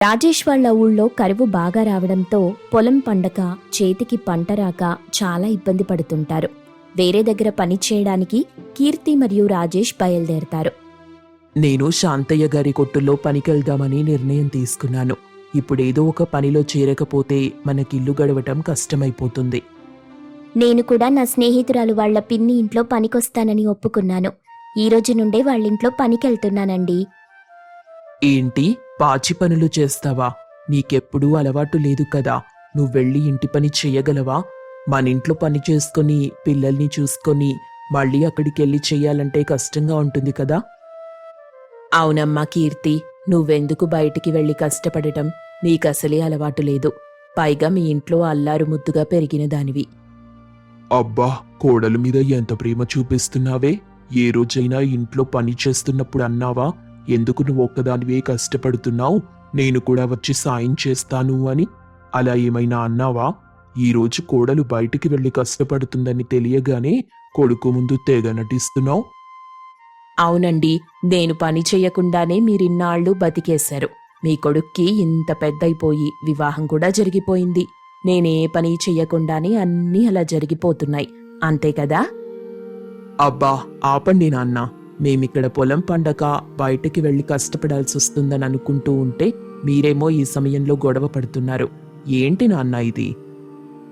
రాజేష్ వాళ్ళ ఊళ్ళో కరువు బాగా రావడంతో పొలం పండక చేతికి పంట రాక చాలా ఇబ్బంది పడుతుంటారు. వేరే దగ్గర పని చేయడానికి కీర్తి మరియు రాజేష్ బయలుదేరతారు. నేను శాంతయ్య గారి కొట్టులో పనికెళ్దామని నిర్ణయం తీసుకున్నాను. ఇప్పుడేదో ఒక పనిలో చేరకపోతే మనకిల్లు గడవటం కష్టమైపోతుంది. నేను కూడా నా స్నేహితురాలు వాళ్ల పిన్ని ఇంట్లో పనికొస్తానని ఒప్పుకున్నాను. ఈ రోజు నుండే వాళ్ళింట్లో పనికెళ్తున్నానండి. ఏంటి, పాచి పనులు చేస్తావా? నీకెప్పుడూ అలవాటు లేదు కదా. నువ్వెళ్ళి ఇంటి పని చెయ్యగలవా? మనింట్లో పని చేసుకుని పిల్లల్ని చూసుకొని మళ్ళీ అక్కడికెళ్ళి చెయ్యాలంటే కష్టంగా ఉంటుంది కదా. అవునమ్మా కీర్తి, నువ్వెందుకు బయటికి వెళ్ళి కష్టపడటం? నీకసలే అలవాటు లేదు. పైగా మీ ఇంట్లో అల్లారు ముద్దుగా పెరిగిన దానివి. అబ్బా, కోడల మీద ఎంత ప్రేమ చూపిస్తున్నావే. ఏ రోజైనా ఇంట్లో పని చేస్తున్నప్పుడు అన్నావా, ఎందుకు నువ్వు ఒక్కదానివే కష్టపడుతున్నావు, నేను కూడా వచ్చి సాయం చేస్తాను అని? అలా ఏమైనా అన్నావా? ఈరోజు కోడలు బయటికి వెళ్ళి కష్టపడుతుందని తెలియగానే కొడుకు ముందు తెగ నటిస్తున్నావు. అవునండి, నేను పని చెయ్యకుండానే మీరిన్నాళ్ళు బతికేశారు. మీ కొడుక్కి ఇంత పెద్దయిపోయి వివాహం కూడా జరిగిపోయింది. నేనే పని చెయ్యకుండానే అన్నీ అలా జరిగిపోతున్నాయి, అంతే కదా? అబ్బా ఆపండి నాన్న. మేమిక్కడ పొలం పండక బయటికి వెళ్ళి కష్టపడాల్సి వస్తుందని అనుకుంటూ ఉంటే మీరేమో ఈ సమయంలో గొడవ పడుతున్నారు. ఏంటి నాన్న ఇది?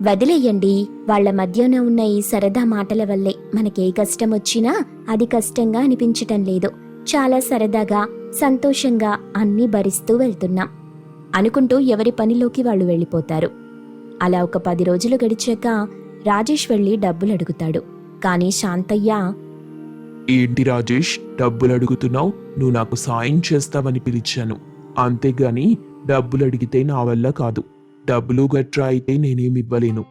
వదిలేయండి. వాళ్ల మధ్యన ఉన్న ఈ సరదా మాటల వల్లే మనకే కష్టం వచ్చినా అది కష్టంగా అనిపించటం లేదు. చాలా సరదాగా సంతోషంగా అన్నీ భరిస్తూ వెళ్తున్నాం అనుకుంటూ ఎవరి పనిలోకి వాళ్ళు వెళ్ళిపోతారు. అలా ఒక 10 రోజులు గడిచాక రాజేష్ వెళ్ళి డబ్బులు అడుగుతాడు. కానీ శాంతయ్య, ఏంటి రాజేష్, డబ్బులు అడుగుతున్నావు? నువ్వు నాకు సాయం చేస్తావని పిలిచాను, అంతేగాని డబ్బులు అడిగితే నా వల్ల కాదు. డబ్బులు గట్రా అయితే నేనేమివ్వలేను.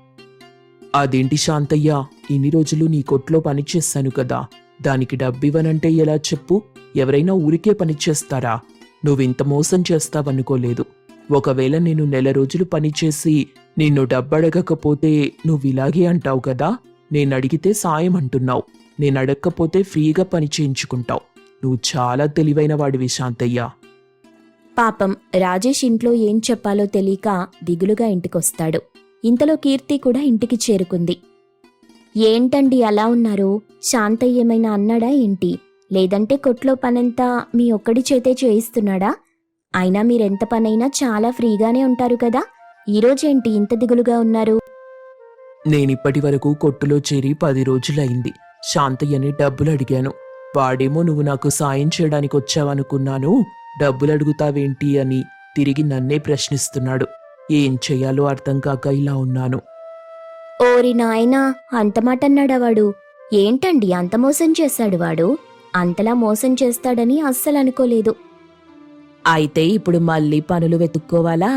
అదేంటి శాంతయ్య, ఇన్ని రోజులు నీ కొట్లో పనిచేశాను కదా, దానికి డబ్బివ్వనంటే ఎలా చెప్పు? ఎవరైనా ఊరికే పనిచేస్తారా? నువ్వింత మోసం చేస్తావనుకోలేదు. ఒకవేళ నేను నెల రోజులు పనిచేసి నిన్ను డబ్బడగకపోతే నువ్విలాగే అంటావు కదా. నేనడిగితే సాయం అంటున్నావు, నేనడక్కపోతే ఫ్రీగా పని చేయించుకుంటావు. నువ్వు చాలా తెలివైన వాడివి శాంతయ్య. పాపం రాజేష్ ఇంట్లో ఏం చెప్పాలో తెలియక దిగులుగా ఇంటికొస్తాడు. ఇంతలో కీర్తి కూడా ఇంటికి చేరుకుంది. ఏంటండి అలా ఉన్నారు? శాంతయ్య ఏమైనా అన్నాడా ఏంటి? లేదంటే కొట్లో పనంతా మీ ఒక్కడి చేతే చేయిస్తున్నాడా? అయినా మీరెంత పనైనా చాలా ఫ్రీగానే ఉంటారు కదా, ఈరోజేంటి ఇంత దిగులుగా ఉన్నారు? నేనిప్పటి వరకు కొట్టులో చేరి 10 రోజులైంది. శాంతయ్యని డబ్బులు అడిగాను. వాడేమో నువ్వు నాకు సాయం చేయడానికి వచ్చావనుకున్నాను, డబ్బులు అడుగుతావేంటి అని తిరిగి నన్నే ప్రశ్నిస్తున్నాడు. ఏం చెయ్యాలో అర్థం కాక ఇలా ఉన్నాను. ఓరి నాయనా, అంత మాట అన్నాడా వాడు? ఏంటండి అంత మోసం చేశాడు వాడు? అంతలా మోసం చేస్తాడని అస్సలు అనుకోలేదు. అయితే ఇప్పుడు మళ్ళీ పనులు వెతుక్కోవాలా?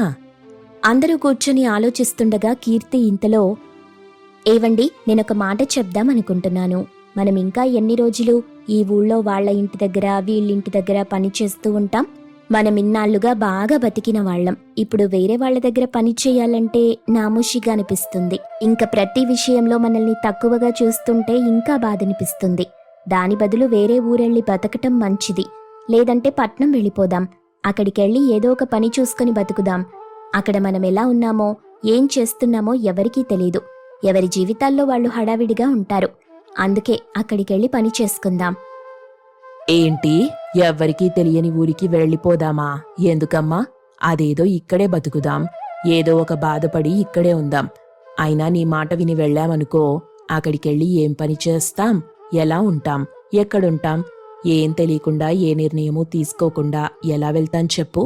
అందరూ కూర్చుని ఆలోచిస్తుండగా కీర్తి ఇంతలో, ఏవండి, నేనొక మాట చెప్దామనుకుంటున్నాను. మనం ఇంకా ఎన్ని రోజులు ఈ ఊళ్ళో వాళ్ల ఇంటి దగ్గర వీళ్ళింటి దగ్గర పని చేస్తూ ఉంటాం? మనం ఇన్నాళ్లుగా బాగా బతికిన వాళ్ళం. ఇప్పుడు వేరే వాళ్ల దగ్గర పని చేయాలంటే నామోషిగా అనిపిస్తుంది. ఇంకా ప్రతి విషయంలో మనల్ని తక్కువగా చూస్తుంటే ఇంకా బాధనిపిస్తుంది. దాని బదులు వేరే ఊరెళ్ళి బతకటం మంచిది. లేదంటే పట్నం వెళ్ళిపోదాం. అక్కడికెళ్ళి ఏదో ఒక పని చూసుకుని బతుకుదాం. అక్కడ మనం ఎలా ఉన్నామో ఏం చేస్తున్నామో ఎవరికీ తెలీదు. ఎవరి జీవితాల్లో వాళ్ళు హడావిడిగా ఉంటారు. అందుకే అక్కడికెళ్ళి పని చేసుకుందాం. ఏంటి, ఎవ్వరికీ తెలియని ఊరికి వెళ్ళిపోదామా? ఎందుకమ్మా? అదేదో ఇక్కడే బతుకుదాం. ఏదో ఒక బాధపడి ఇక్కడే ఉందాం. అయినా నీ మాట విని వెళ్ళామనుకో, అక్కడికెళ్ళి ఏం పని చేస్తాం? ఎలా ఉంటాం? ఎక్కడుంటాం? ఏం తెలియకుండా ఏ నిర్ణయమూ తీసుకోకుండా ఎలా వెళ్తాం చెప్పు?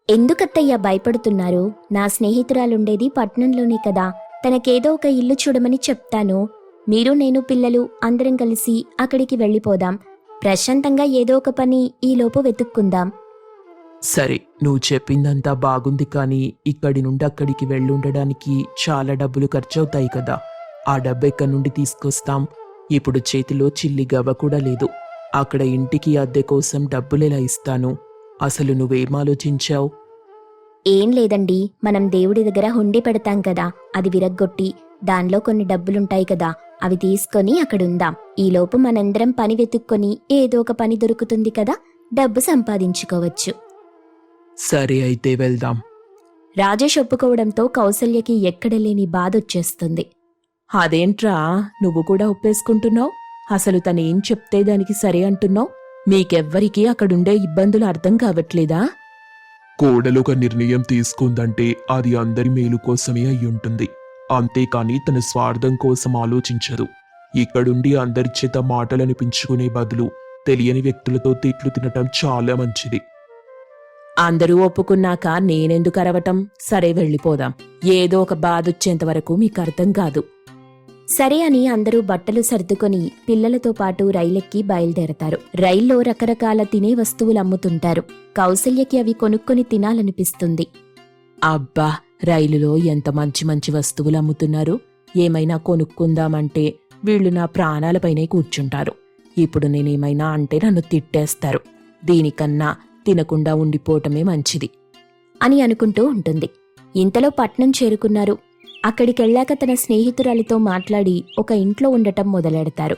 ఎందుకత్తయ్యా భయపడుతున్నారు? నా స్నేహితురాలుండేది పట్నంలోనే కదా, తనకేదో ఒక ఇల్లు చూడమని చెప్తాను. మీరు నేను పిల్లలు అందరం కలిసి అక్కడికి వెళ్ళిపోదాం. ప్రశాంతంగా ఏదో ఒక పని ఈలోపు వెతుక్కుందాం. సరే, నువ్వు చెప్పిందంతా బాగుంది, కానీ ఇక్కడి నుండి అక్కడికి వెళ్ళుండడానికి చాలా డబ్బులు ఖర్చవుతాయి కదా. ఆ డబ్బెక్కడి నుండి తీసుకొస్తాం? ఇప్పుడు చేతిలో చిల్లి గవ్వ కూడా లేదు. అక్కడ ఇంటికి అద్దె కోసం డబ్బులెలా ఇస్తాను? అసలు నువ్వేం ఆలోచించావు? ఏం లేదండి, మనం దేవుడి దగ్గర హుండీ పెడతాం కదా, అది విరగ్గొట్టి దానిలో కొన్ని డబ్బులుంటాయి కదా, అవి తీసుకొని అక్కడుందాం. ఈలోపు మనందరం పని వెతుక్కొని ఏదో ఒక పని దొరుకుతుంది కదా, డబ్బు సంపాదించుకోవచ్చు. సరే అయితే వెళ్దాం. రాజేష్ ఒప్పుకోవడంతో కౌసల్యకి ఎక్కడలేని బాధొచ్చేస్తుంది. అదేంట్రా నువ్వు కూడా ఒప్పేసుకుంటున్నావు? అసలు తనేం చెప్తే దానికి సరే అంటున్నావు? మీకెవ్వరికీ అక్కడుండే ఇబ్బందులు అర్థం కావట్లేదా? కోడలు ఒక నిర్ణయం తీసుకుందంటే అది అందరి మేలు కోసమే అయ్యుంటుంది. అంతేకాని తన స్వార్థం కోసం ఆలోచించదు. ఇక్కడుండి అందరి చేత మాటలనిపించుకునే బదులు తెలియని వ్యక్తులతో తిట్లు తినటం చాలా మంచిది. అందరూ ఒప్పుకున్నాక నేనెందుకు అరవటం? సరే వెళ్ళిపోదాం. ఏదో ఒక బాధొచ్చేంత వరకు మీకు అర్థం కాదు. సరే అని అందరూ బట్టలు సర్దుకొని పిల్లలతో పాటు రైలెక్కి బయలుదేరతారు. రైల్లో రకరకాల తినే వస్తువులు అమ్ముతుంటారు. కౌసల్యకి అవి కొనుక్కొని తినాలనిపిస్తుంది. అబ్బా, రైలులో ఎంత మంచి మంచి వస్తువులు అమ్ముతున్నారు. ఏమైనా కొనుక్కుందామంటే వీళ్ళు నా ప్రాణాలపైనే కూర్చుంటారు. ఇప్పుడు నేనేమైనా అంటే నన్ను తిట్టేస్తారు. దీనికన్నా తినకుండా ఉండిపోవటమే మంచిది అని అనుకుంటూ ఉంటుంది. ఇంతలో పట్నం చేరుకున్నారు. అక్కడికెళ్ళాక తన స్నేహితురాలితో మాట్లాడి ఒక ఇంట్లో ఉండటం మొదలెడతారు.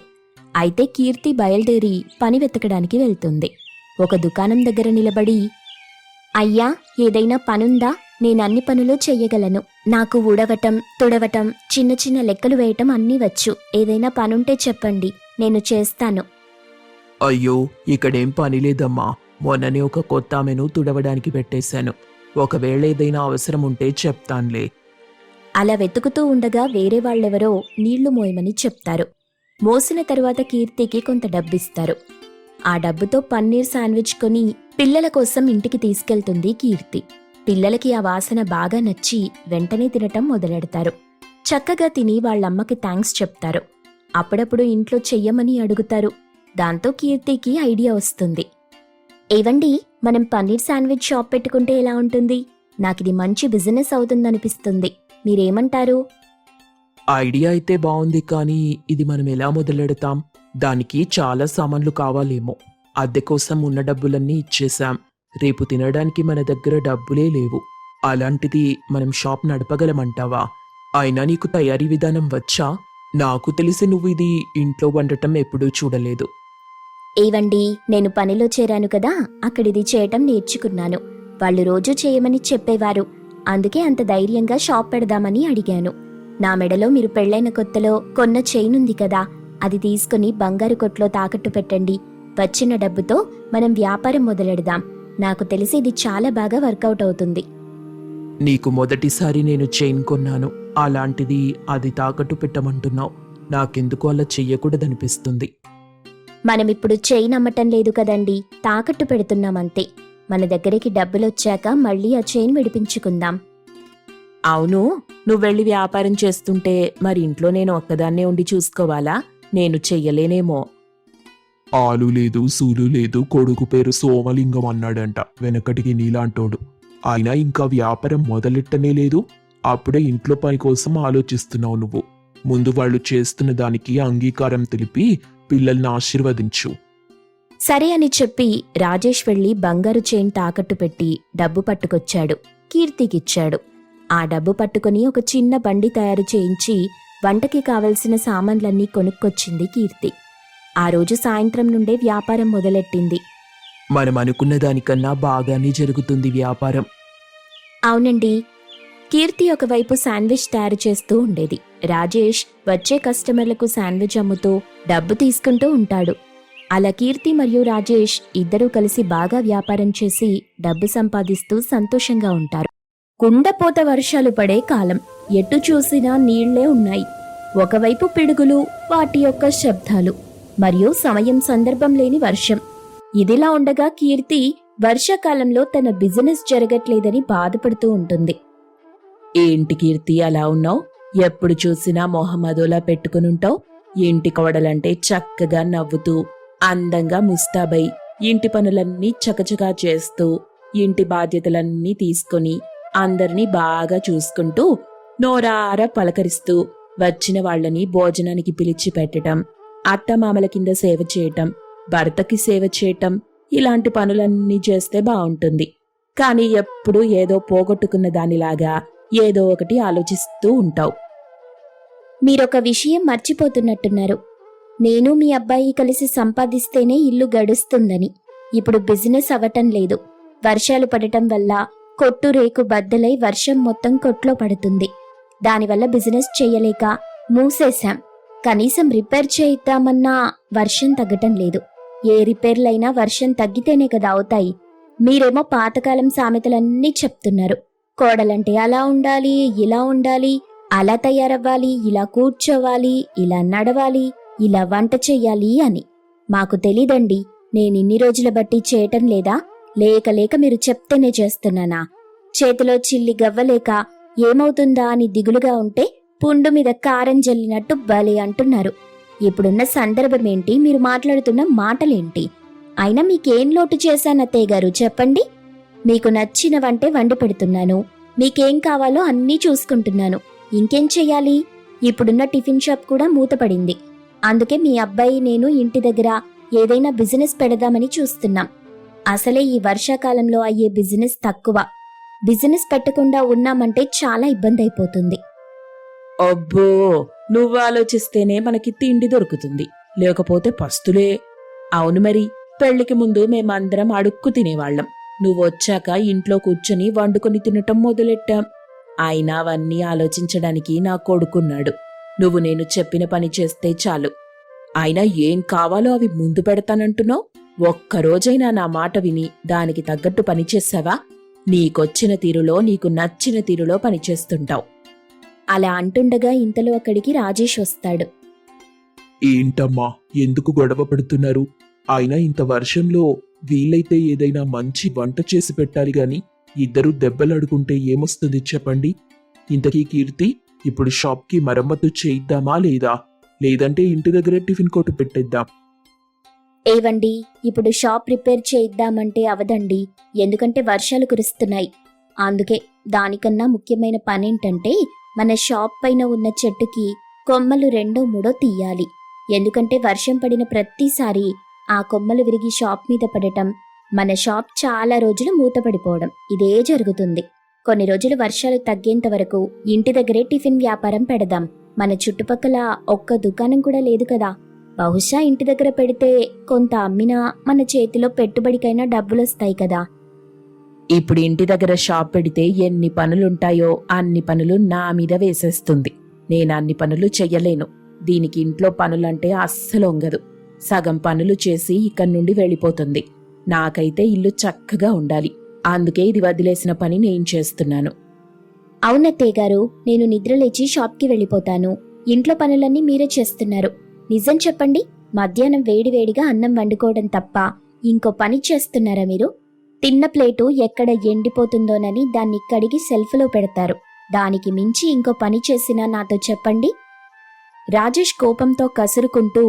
అయితే కీర్తి బయలుదేరి పని వెతకడానికి వెళ్తుంది. ఒక దుకాణం దగ్గర నిలబడి, అయ్యా, ఏదైనా పనుందా? నేనన్ని పనులు చెయ్యగలను. నాకు ఊడవటం, తుడవటం, చిన్న చిన్న లెక్కలు వేయటం అన్నీ వచ్చు. ఏదైనా పనుంటే చెప్పండి, నేను చేస్తాను. అయ్యో, ఇక్కడేం పని లేదమ్మా. మొన్ననే ఒక కొత్త ఆమెను తుడవడానికి పెట్టేశాను. ఒకవేళ ఏదైనా అవసరం ఉంటే చెప్తాన్లే. అలా వెతుకుతూ ఉండగా వేరే వాళ్ళెవరో నీళ్లు మోయమని చెప్తారు. మోసిన తరువాత కీర్తికి కొంత డబ్బిస్తారు. ఆ డబ్బుతో పన్నీర్ శాండ్విచ్ కొని పిల్లల కోసం ఇంటికి తీసుకెళ్తుంది కీర్తి. పిల్లలకి ఆ వాసన బాగా నచ్చి వెంటనే తినటం మొదలెడతారు. చక్కగా తిని వాళ్ళమ్మకి థ్యాంక్స్ చెప్తారు. అప్పుడప్పుడు ఇంట్లో చెయ్యమని అడుగుతారు. దాంతో కీర్తికి ఐడియా వస్తుంది. ఏవండి, మనం పన్నీర్ శాండ్విచ్ షాప్ పెట్టుకుంటే ఎలా ఉంటుంది? నాకిది మంచి బిజినెస్ అవుతుందనిపిస్తుంది. మీరేమంటారు? ఐడియా అయితే బాగుంది, కానీ ఇది మనం ఎలా మొదలెడతాం? దానికి చాలా సామాన్లు కావాలేమో. అద్దె కోసం ఉన్న డబ్బులన్నీ ఇచ్చేశాం. రేపు తినడానికి మన దగ్గర డబ్బులే లేవు. అలాంటిది మనం షాప్ నడపగలమంటావా? అయినా నీకు తయారీ విధానం వచ్చా? నాకు తెలిసి నువ్వు ఇది ఇంట్లో వండటం ఎప్పుడూ చూడలేదు. ఏవండి, నేను పనిలో చేరాను కదా, అక్కడిది చేయటం నేర్చుకున్నాను. వాళ్ళు రోజూ చేయమని చెప్పేవారు. అందుకే అంత ధైర్యంగా షాప్ పెడదామని అడిగాను. నా మెడలో మీరు పెళ్లైన కొత్తలో కొన్న చైన్ ఉంది కదా, అది తీసుకుని బంగారు కొట్లో తాకట్టు పెట్టండి. వచ్చిన డబ్బుతో మనం వ్యాపారం మొదలెడదాం. నాకు తెలిసి ఇది చాలా బాగా వర్కౌట్ అవుతుంది. నీకు మొదటిసారి నేను చైన్ కొన్నాను, అలాంటిది అది తాకట్టు పెట్టమంటున్నావు. నాకెందుకు అలా చెయ్యకూడదనిపిస్తుంది. మనమిప్పుడు చైన్ అమ్మటం లేదు కదండి, తాకట్టు పెడుతున్నామంతే. మన దగ్గరికి డబ్బులొచ్చాక మళ్ళీ ఆ చైన్ విడిపించుకుందాం. అవును, నువ్వెళ్ళి వ్యాపారం చేస్తుంటే మరి ఇంట్లో నేను ఒక్కదాన్నే ఉండి చూసుకోవాలా? నేను చెయ్యలేనేమో. ఆలు లేదు, సూలు లేదు, కొడుకు పేరు సోమలింగం అన్నాడంట వెనకటికి నీలాంటోడు. అయినా ఇంకా వ్యాపారం మొదలెట్టనే లేదు. అప్పుడే ఇంట్లో పని కోసం ఆలోచిస్తున్నావు నువ్వు. ముందు వాళ్ళు చేస్తున్న దానికి అంగీకారం తెలిపి పిల్లల్ని ఆశీర్వదించు. సరే అని చెప్పి రాజేష్ వెళ్లి బంగారు చైన్ తాకట్టు పెట్టి డబ్బు పట్టుకొచ్చాడు. కీర్తికిచ్చాడు. ఆ డబ్బు పట్టుకుని ఒక చిన్న బండి తయారు చేయించి వంటకి కావలసిన సామాన్లన్నీ కొనుక్కొచ్చింది కీర్తి. ఆ రోజు సాయంత్రం నుండే వ్యాపారం మొదలెట్టింది. మనం అనుకున్న దానికన్నా బాగానే జరుగుతుంది వ్యాపారం. అవునండి. కీర్తి ఒకవైపు శాండ్విచ్ తయారు చేస్తూ ఉండేది. రాజేష్ వచ్చే కస్టమర్లకు శాండ్విచ్ అమ్ముతూ డబ్బు తీసుకుంటూ ఉంటాడు. అలా కీర్తి మరియు రాజేష్ ఇద్దరూ కలిసి బాగా వ్యాపారం చేసి డబ్బు సంపాదిస్తూ సంతోషంగా ఉంటారు. కుండపోత వర్షాలు పడే కాలం. ఎటు చూసినా నీళ్లే ఉన్నాయి. ఒకవైపు పిడుగులు, వాటి యొక్క శబ్దాలు, మరియు సమయం సందర్భం లేని వర్షం. ఇదిలా ఉండగా కీర్తి వర్షాకాలంలో తన బిజినెస్ జరగట్లేదని బాధపడుతూ ఉంటుంది. ఏంటి కీర్తి అలా ఉన్నావు? ఎప్పుడు చూసినా మొహం అదోలా పెట్టుకునుంటావు. ఇంటి కోడలంటే చక్కగా నవ్వుతూ అందంగా ముస్తాబై ఇంటి పనులన్నీ చకచకా చేస్తూ ఇంటి బాధ్యతలన్నీ తీసుకుని అందర్నీ బాగా చూసుకుంటూ నోరారా పలకరిస్తూ వచ్చిన వాళ్ళని భోజనానికి పిలిచి పెట్టటం, అత్తమామల కింద సేవ చేయటం, భర్తకి సేవ చేయటం, ఇలాంటి పనులన్నీ చేస్తే బావుంటుంది. కానీ ఎప్పుడూ ఏదో పోగొట్టుకున్న దానిలాగా ఏదో ఒకటి ఆలోచిస్తూ ఉంటావు. మీరొక విషయం మర్చిపోతున్నట్టున్నారు. నేను మీ అబ్బాయి కలిసి సంపాదిస్తేనే ఇల్లు గడుస్తుందని. ఇప్పుడు బిజినెస్ అవ్వటం లేదు. వర్షాలు పడటం వల్ల కొట్టు రేకు బద్దలై వర్షం మొత్తం కొట్లో పడుతుంది. దానివల్ల బిజినెస్ చెయ్యలేక మూసేశాం. కనీసం రిపేర్ చేయిద్దామన్నా వర్షం తగ్గటం లేదు. ఏ రిపేర్లైనా వర్షం తగ్గితేనే కదా అవుతాయి. మీరేమో పాతకాలం సామెతలన్నీ చెప్తున్నారు. కోడలంటే అలా ఉండాలి, ఇలా ఉండాలి, అలా తయారవ్వాలి, ఇలా కూర్చోవాలి, ఇలా నడవాలి, ఇలా వంట చెయ్యాలి అని. మాకు తెలీదండి. నేనిన్ని రోజుల బట్టి చేయటం లేదా? లేక లేక మీరు చెప్తేనే చేస్తున్నానా? చేతిలో చిల్లి గవ్వలేక ఏమవుతుందా అని దిగులుగా ఉంటే పుండు మీద కారం జల్లినట్టు భలే అంటున్నారు. ఇప్పుడున్న సందర్భమేంటి? మీరు మాట్లాడుతున్న మాటలేంటి? అయినా మీకేం లోటు చేశానత్తయ్య గారు చెప్పండి. మీకు నచ్చిన వంటే వండి పెడుతున్నాను. మీకేం కావాలో అన్నీ చూసుకుంటున్నాను. ఇంకేం చెయ్యాలి? ఇప్పుడున్న టిఫిన్ షాప్ కూడా మూతపడింది. అందుకే మీ అబ్బాయి నేను ఇంటి దగ్గర ఏదైనా బిజినెస్ పెడదామని చూస్తున్నాం. అసలే ఈ వర్షాకాలంలో అయ్యే బిజినెస్ తక్కువ. బిజినెస్ పెట్టకుండా ఉన్నామంటే చాలా ఇబ్బంది అయిపోతుంది. అబ్బో, నువ్వు ఆలోచిస్తేనే మనకి తిండి దొరుకుతుంది, లేకపోతే పస్తులే. అవును మరి, పెళ్లికి ముందు మేమందరం అడుక్కు తినేవాళ్లం. నువ్వొచ్చాక ఇంట్లో కూర్చొని వండుకొని తినటం మొదలెట్టాం. అయినా అవన్నీ ఆలోచించడానికి నా కొడుకున్నాడు. నువ్వు నేను చెప్పిన పని చేస్తే చాలు. అయినా ఏం కావాలో అవి ముందు పెడతానంటున్నావు. ఒక్కరోజైనా నా మాట విని దానికి తగ్గట్టు పనిచేసావా? నీకొచ్చిన తీరులో, నీకు నచ్చిన తీరులో పనిచేస్తుంటావు. అలా అంటుండగా ఇంతలో అక్కడికి రాజేష్ వస్తాడు. ఏంటమ్మా, ఎందుకు గొడవ పడుతున్నారు? అయినా ఇంత వర్షంలో వీలైతే ఏదైనా మంచి వంట చేసి పెట్టాలి గాని ఇద్దరు దెబ్బలాడుకుంటే ఏమొస్తుంది చెప్పండి? ఇంతకీ కీర్తి, ఇప్పుడు షాప్కి మరమ్మతు చేయిద్దామా లేదా? లేదంటే ఇంటి దగ్గరే టిఫిన్ కొట్టు పెట్టేద్దాం. ఏవండి, ఇప్పుడు షాప్ రిపేర్ చేయిద్దామంటే అవదండి. ఎందుకంటే వర్షాలు కురుస్తున్నాయి. అందుకే దానికన్నా ముఖ్యమైన పనేంటంటే మన షాప్ పైన ఉన్న చెట్టుకి కొమ్మలు 2-3 తీయాలి. ఎందుకంటే వర్షం పడిన ప్రతిసారి ఆ కొమ్మలు విరిగి షాప్ మీద పడటం, మన షాప్ చాలా రోజులు మూతపడిపోవడం ఇదే జరుగుతుంది. కొన్ని రోజులు వర్షాలు తగ్గేంత వరకు ఇంటి దగ్గరే టిఫిన్ వ్యాపారం పెడదాం. మన చుట్టుపక్కల ఒక్క దుకాణం కూడా లేదు కదా. బహుశా ఇంటి దగ్గర పెడితే కొంత అమ్మినా మన చేతిలో పెట్టుబడికైనా డబ్బులొస్తాయి కదా. ఇప్పుడు ఇంటి దగ్గర షాప్ పెడితే ఎన్ని పనులుంటాయో అన్ని పనులు నా మీద వేసేస్తుంది. నేను అన్ని పనులు చెయ్యలేను. దీనికి ఇంట్లో పనులంటే అస్సలు ఒంగదు. సగం పనులు చేసి ఇక్కడి నుండి వెళ్ళిపోతుంది. నాకైతే ఇల్లు చక్కగా ఉండాలి. అందుకే ఇది వదిలేసిన పని నేను చేస్తున్నాను. అవునత్తయ్య గారు, నేను నిద్రలేచి షాప్కి వెళ్ళిపోతాను. ఇంట్లో పనులన్నీ మీరే చేస్తున్నారు. నిజం చెప్పండి, మధ్యాహ్నం వేడివేడిగా అన్నం వండుకోవడం తప్ప ఇంకో పని చేస్తున్నారా మీరు? తిన్న ప్లేటు ఎక్కడ ఎండిపోతుందోనని దాన్ని కడిగి సెల్ఫ్లో పెడతారు. దానికి మించి ఇంకో పని చేసినా నాతో చెప్పండి. రాజేష్ కోపంతో కసురుకుంటూ,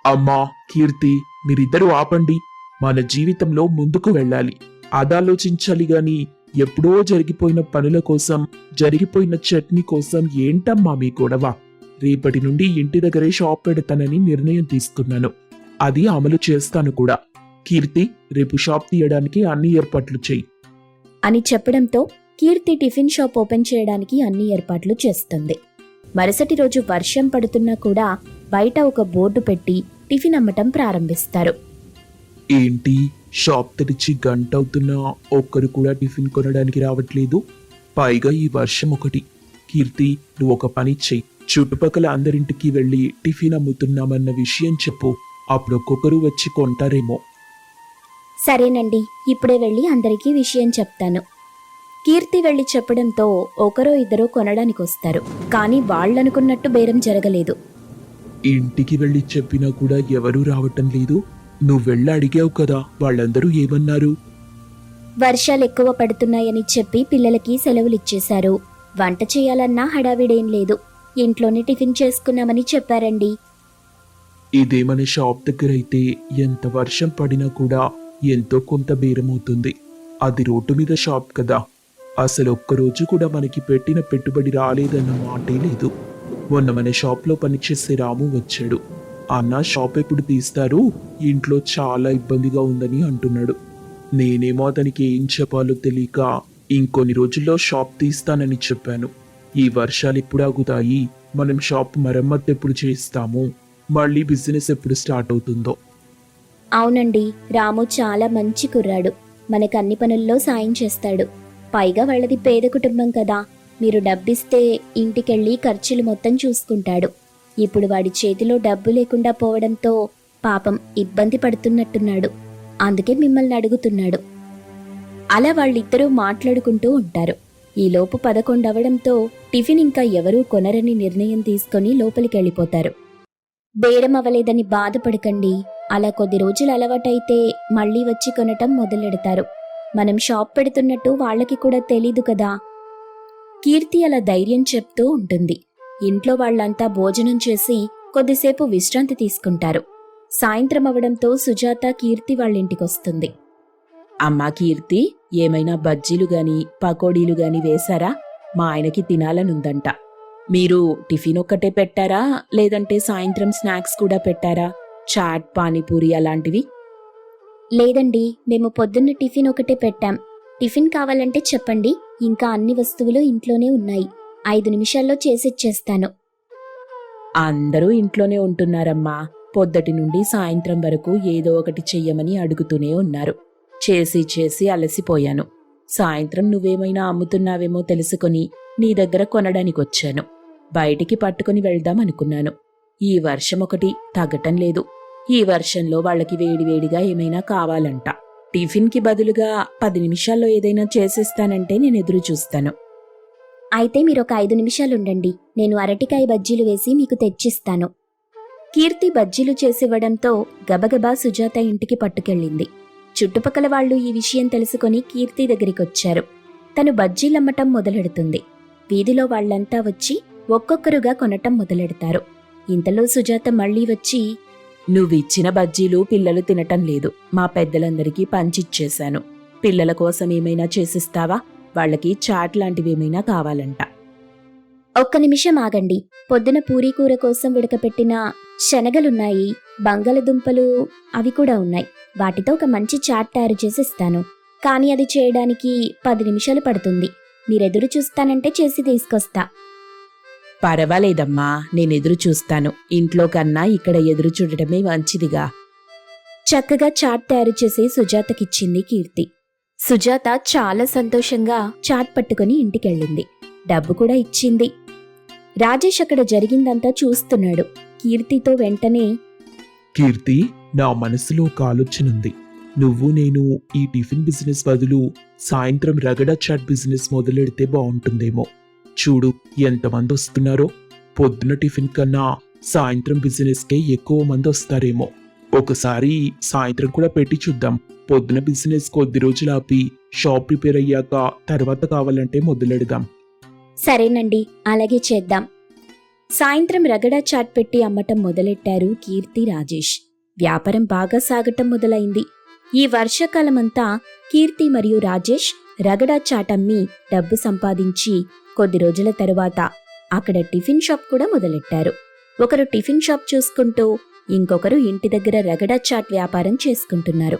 అమ్మా కీర్తి, మీరిద్దరూ ఆపండి. మన జీవితంలో ముందుకు వెళ్ళాలి, అదాలోచించాలి గాని ఎప్పుడో జరిగిపోయిన పనుల కోసం, జరిగిపోయిన చట్నీ కోసం ఏంటమ్మా మీ గొడవ? రేపటి నుండి ఇంటి దగ్గరే షాప్ పెడతానని నిర్ణయం తీసుకున్నాను. అది అమలు చేస్తాను కూడా. కీర్తి, రేపు షాప్ తీయడానికి అన్ని ఏర్పాట్లు చెయ్యి అని చెప్పడంతో కీర్తి టిఫిన్ షాప్ ఓపెన్ చేయడానికి అన్ని ఏర్పాట్లు చేస్తుంది. మరుసటి రోజు వర్షం పడుతున్నా కూడా బయట ఒక బోర్డు పెట్టి టిఫిన్ అమ్మటం ప్రారంభిస్తారు. ఏంటి, షాప్ తెరిచి గంట అవుతున్నా ఒక్కరు కూడా టిఫిన్ కొనడానికి రావట్లేదు? పైగా ఈ వర్షం ఒకటి. కీర్తి, నువ్వు ఒక పని చెయ్యి. చుట్టుపక్కల అందరింటికి వెళ్ళి టిఫిన్ అమ్ముతున్నామన్న విషయం చెప్పు. అప్పుడు ఒక్కొక్కరు వచ్చి కొంటారేమో. సరేనండి, ఇప్పుడే వెళ్ళి అందరికీ విషయం చెప్తాను. కీర్తి వెళ్లి చెప్పడంతో ఒకరో ఇద్దరో కొనడానికి వస్తారు. కానీ వాళ్ళనుకున్నట్టు బేరం జరగలేదు. ఇంటికి వెళ్ళి చెప్పినా కూడా ఎవరూ రావటం లేదు. నువ్వు వెళ్ళి అడిగావు కదా, వాళ్ళందరూ ఏమన్నారు? వర్షాలు ఎక్కువ పడుతున్నాయని చెప్పి పిల్లలకి సెలవులిచ్చేశారు. వంట చేయాలన్నా హడావిడేం లేదు. ఇంట్లోనే టిఫిన్ చేసుకున్నామని చెప్పారండి. ఇదే మన షాప్ దగ్గర అయితే ఎంత వర్షం పడినా కూడా ఎంతో కొంత బేరమవుతుంది. అది రోడ్డు మీద షాప్ కదా. అసలు ఒక్కరోజు కూడా మనకి పెట్టిన పెట్టుబడి రాలేదన్న మాటే లేదు. మొన్న మన షాప్లో పనిచేసే రాము వచ్చాడు. అన్న, షాప్ ఎప్పుడు తీస్తారు? ఇంట్లో చాలా ఇబ్బందిగా ఉందని అంటున్నాడు. నేనేమో అతనికి ఏం చెప్పాలో తెలియక ఇంకొన్ని రోజుల్లో షాప్ తీస్తానని చెప్పాను. ఈ వర్షాలు ఎప్పుడు ఆగుతాయి? మనం షాప్ మరమ్మతు ఎప్పుడు చేస్తాము? మళ్ళీ బిజినెస్ ఎప్పుడు స్టార్ట్ అవుతుందో? అవునండి, రాము చాలా మంచి కుర్రాడు. మనకు అన్ని పనుల్లో సాయం చేస్తాడు. పైగా వాళ్ళది పేద కుటుంబం కదా, మీరు డబ్బిస్తే ఇంటికెళ్ళి ఖర్చులు మొత్తం చూసుకుంటాడు. ఇప్పుడు వాడి చేతిలో డబ్బు లేకుండా పోవడంతో పాపం ఇబ్బంది పడుతున్నట్టున్నాడు. అందుకే మిమ్మల్ని అడుగుతున్నాడు. అలా వాళ్ళిద్దరూ మాట్లాడుకుంటూ ఉంటారు. ఈలోపు 11 అవడంతో టిఫిన్ ఇంకా ఎవరూ కొనరని నిర్ణయం తీసుకొని లోపలికెళ్ళిపోతారు. బేరం అవ్వలేదని బాధపడకండి. అలా కొద్ది రోజులు అలవాటైతే మళ్ళీ వచ్చి కొనటం మొదలెడతారు. మనం షాప్ పెడుతున్నట్టు వాళ్ళకి కూడా తెలీదు కదా. కీర్తి అలా ధైర్యం చెప్తూ ఉంటుంది. ఇంట్లో వాళ్ళంతా భోజనం చేసి కొద్దిసేపు విశ్రాంతి తీసుకుంటారు. సాయంత్రం అవడంతో సుజాత కీర్తి వాళ్ళింటికొస్తుంది. అమ్మా కీర్తి, ఏమైనా బజ్జీలు గాని పకోడీలు గాని వేశారా? మా ఆయనకి తినాలనుందంట. మీరు టిఫిన్ ఒక్కటే పెట్టారా, లేదంటే సాయంత్రం స్నాక్స్ కూడా పెట్టారా? చాట్, పానీపూరి అలాంటివి? లేదండి, మేము పొద్దున్న టిఫిన్ ఒకటే పెట్టాం. టిఫిన్ కావాలంటే చెప్పండి, ఇంకా అన్ని వస్తువులు ఇంట్లోనే ఉన్నాయి. 5 నిమిషాల్లో చేసిచ్చేస్తాను. అందరూ ఇంట్లోనే ఉంటున్నారమ్మా. పొద్దటి నుండి సాయంత్రం వరకు ఏదో ఒకటి చెయ్యమని అడుగుతూనే ఉన్నారు. చేసి అలసిపోయాను. సాయంత్రం నువ్వేమైనా అమ్ముతున్నావేమో తెలుసుకొని నీ దగ్గర కొనడానికొచ్చాను. బయటికి పట్టుకుని వెళ్దామనుకున్నాను. ఈ వర్షం ఒకటి తగ్గటం లేదు. ఈ వర్షంలో వాళ్ళకి వేడివేడిగా ఏమైనా కావాలంట. టిఫిన్కి బదులుగా 10 నిమిషాల్లో ఏదైనా చేసేస్తానంటే నేను ఎదురు చూస్తాను. అయితే మీరొక 5 నిమిషాలుండండి, నేను అరటికాయ బజ్జీలు వేసి మీకు తెచ్చిస్తాను. కీర్తి బజ్జీలు చేసివ్వడంతో గబగబా సుజాత ఇంటికి పట్టుకెళ్ళింది. చుట్టుపక్కల వాళ్ళు ఈ విషయం తెలుసుకొని కీర్తి దగ్గరికొచ్చారు. తను బజ్జీలమ్మటం మొదలెడుతుంది. వీధిలో వాళ్లంతా వచ్చి ఒక్కొక్కరుగా కొనటం మొదలెడతారు. ఇంతలో సుజాత మళ్లీ వచ్చి, నువ్విచ్చిన బజ్జీలు పిల్లలు తినటం లేదు. మా పెద్దలందరికీ పంచిచ్చేశాను. పిల్లల కోసం ఏమైనా చేసిస్తావా? వాళ్ళకి చాట్ లాంటివేమైనా కావాలంట. ఒక్క నిమిషం ఆగండి, పొద్దున పూరీ కూర కోసం ఉడకపెట్టిన శనగలున్నాయి, బంగాళదుంపలు అవి కూడా ఉన్నాయి. వాటితో ఒక మంచి చాట్ తయారు చేసి ఇస్తాను. కానీ అది చేయడానికి 10 నిమిషాలు పడుతుంది. మీరెదురు చూస్తానంటే చేసి తీసుకొస్తా. పర్వాలేదమ్మా, నేనెదురు చూస్తాను. ఇంట్లో కన్నా ఇక్కడ ఎదురు చూడటమే మంచిదిగా. చక్కగా చాట్ తయారు చేసి సుజాతకిచ్చింది కీర్తి. సుజాత చాలా సంతోషంగా చాట్ పట్టుకుని ఇంటికెళ్ళింది. డబ్బు కూడా ఇచ్చింది. రాజేష్ అక్కడ జరిగిందంతా చూస్తున్నాడు. కీర్తితో వెంటనే, కీర్తి, నా మనసులో ఒక ఆలోచనుంది. నువ్వు నేను ఈ టిఫిన్ బిజినెస్ బదులు సాయంత్రం రగడ చాట్ బిజినెస్ మొదలెడితే బాగుంటుందేమో. చూడు ఎంతమంది వస్తున్నారో. పొద్దున టిఫిన్ కన్నా సాయంత్రం బిజినెస్కే ఎక్కువ మంది వస్తారేమో. ఒకసారి సాయంత్రం కూడా పెట్టి చూద్దాం. పొద్దున బిజినెస్ కొద్ది రోజులు ఆపి షాప్ ప్రిపేర్ అయ్యాక తర్వాత కావాలంటే మొదలెడదాం. సరేనండి, అలాగే చేద్దాం. సాయంత్రం రగడా చాట్ పెట్టి అమ్మటం మొదలెట్టారు కీర్తి, రాజేష్. వ్యాపారం బాగా సాగటం మొదలైంది. ఈ వర్షాకాలమంతా కీర్తి మరియు రాజేష్ రగడా చాట్ అమ్మి డబ్బు సంపాదించి కొద్ది రోజుల తరువాత అక్కడ టిఫిన్ షాప్ కూడా మొదలెట్టారు. ఒకరు టిఫిన్ షాప్ చూసుకుంటూ ఇంకొకరు ఇంటి దగ్గర రగడా చాట్ వ్యాపారం చేసుకుంటున్నారు.